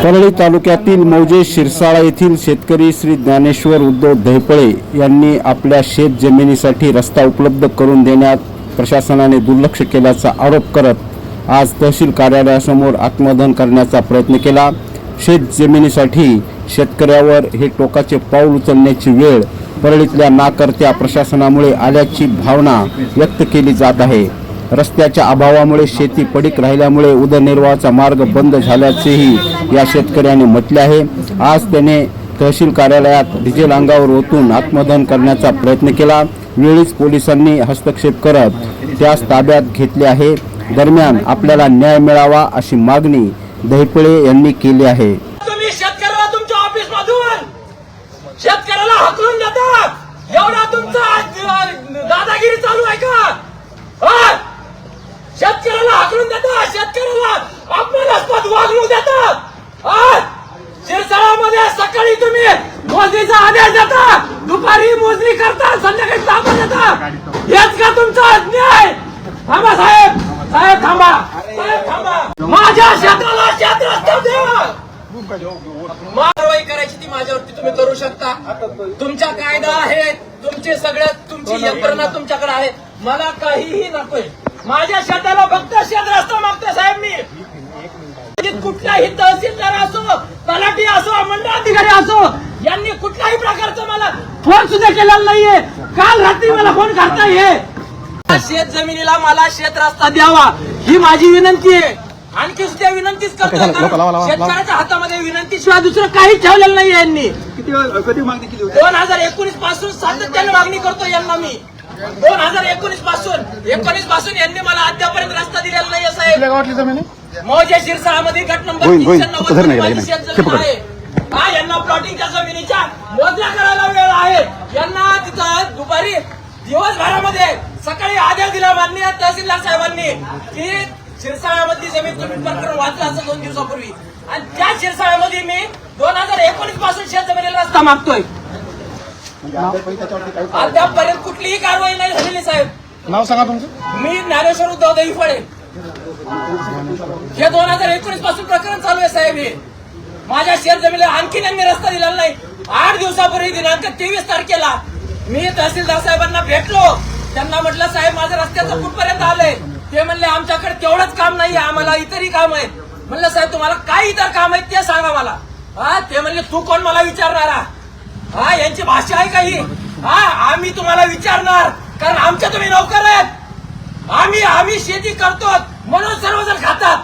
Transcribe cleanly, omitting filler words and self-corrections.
परळी तालुक्यातील मौजे शिरसाळा येथील शेतकरी श्री ज्ञानेश्वर उद्धव धैपळे यांनी आपल्या शेत जमिनीसाठी रस्ता उपलब्ध करून देण्यात प्रशासनाने दुर्लक्ष केल्याचा आरोप करत आज तहसील कार्यालयासमोर आत्मदहन करण्याचा प्रयत्न केला। शेत जमिनीसाठी शेतकऱ्यावर हे टोकाचे पाऊल उचलण्याची वेळ परळीतल्या नाकर्त्या प्रशासनामुळे आल्याची भावना व्यक्त केली जात आहे। रस्त्याच्या अभावामुळे शेती पडीक राहिल्यामुळे उदरनिर्वाहाचा मार्ग बंद झाल्याचेही या शेतकऱ्याने म्हटले आहे। आज त्याने तहसील कार्यालयात डिझेल अंगावर ओतून आत्मदहन करण्याचा प्रयत्न केला। वेळीच पोलिसांनी हस्तक्षेप करत त्यास ताब्यात घेतले आहे। दरम्यान आपल्याला न्याय मिळावा अशी मागणी धैपळे यांनी केली आहे। तुम्ही शेतकऱ्याला तुमच्या ऑफिस मधून शेतकऱ्याला हकलून देता, एवढा तुमचा दादागिरी चालू आहे का? शेतकऱ्याला हकलून देता, शेतकऱ्याला अपमानास्पद वागणूक देता। शिरसाळामध्ये सकाळी तुम्ही मोजणीचा आदेश देता, दुपारी मोजणी करता, संध्याकाळी ताबा देता। हेच का तुमचा न्याय? थांबा साहेब, साहेब थांबा, साहेब थांबा। माझ्या क्षेत्राला क्षेत्र रस्ता द्या। कारवाई करायची ती माझ्यावरती तुम्ही करू शकता। तुमचा कायदा आहे, तुमचे सगळं तुमची यंत्रणा तुमच्याकडे आहे। मला काहीही नकोय। माझ्या शेताला फक्त शेत रस्ता मागतोय साहेब मी। कुठलाही तहसीलदार असो, तलाठी असो, मंडळाधिकारी असो, यांनी कुठल्याही प्रकारचा मला फोन सुद्धा केलेला नाहीये। काल रात्री मला फोन करताय। शेत जमिनीला मला शेत रस्ता द्यावा ही माझी विनंती आहे। आणखी सुद्धा विनंतीच करतो, शेतकऱ्याच्या हातामध्ये विनंतीशिवाय दुसरं काही ठेवलेलं नाही यांनी। कधी मागणी केली होती? 2019 पासून सातत्याने मागणी करतो यांना मी। 2019 पासून यांनी मला अद्यापर्यंत रस्ता दिलेला नाही साहेब। गावातली जमीन मौजे शिरसाळामध्ये गट नंबर 390 आहे। यांना प्लॉटिंगच्या जमिनीच्या मोजण्या करायला वेळ आहे। यांना तिथं दुपारी दिवसभरामध्ये सकाळी आदेश दिला माननीय तहसीलदार साहेबांनी की शिरसाळ्यामधली जमीन तुम्ही प्रकरण वाचलं असं 2 दिवसापूर्वी, आणि त्या शिरसाळ्यामध्ये मी 2019 पासून शेत जमिनीला रस्ता मागतोय। अद्यापर्यंत कुठलीही कारवाई नाही झालेली साहेब। नाव सांगा तुमचं? मी ज्ञानेश्वर उद्धव धैपळे। हे 2019 पासून प्रकरण चालू आहे साहेब। हे माझ्या शेत जमिनीला आणखी यांनी रस्ता दिलेला नाही। 8 दिवसापूर्वी दिनांक 23 तारखेला मी तहसीलदार साहेबांना भेटलो। त्यांना म्हटलं साहेब माझं रस्त्याचं कुठपर्यंत आलंय? ते म्हणले आमच्याकडे तेवढंच काम नाही, आम्हाला इतरही काम आहेत। म्हणलं साहेब तुम्हाला काय इतर काम आहेत ते सांगा मला। ते म्हणले तू कोण मला विचारणारा? यांची भाषा आहे काही? आम्ही तुम्हाला विचारणार, कारण आमच्या तुम्ही नोकर आहेत। आम्ही शेती करतो म्हणून सर्वजण खातात।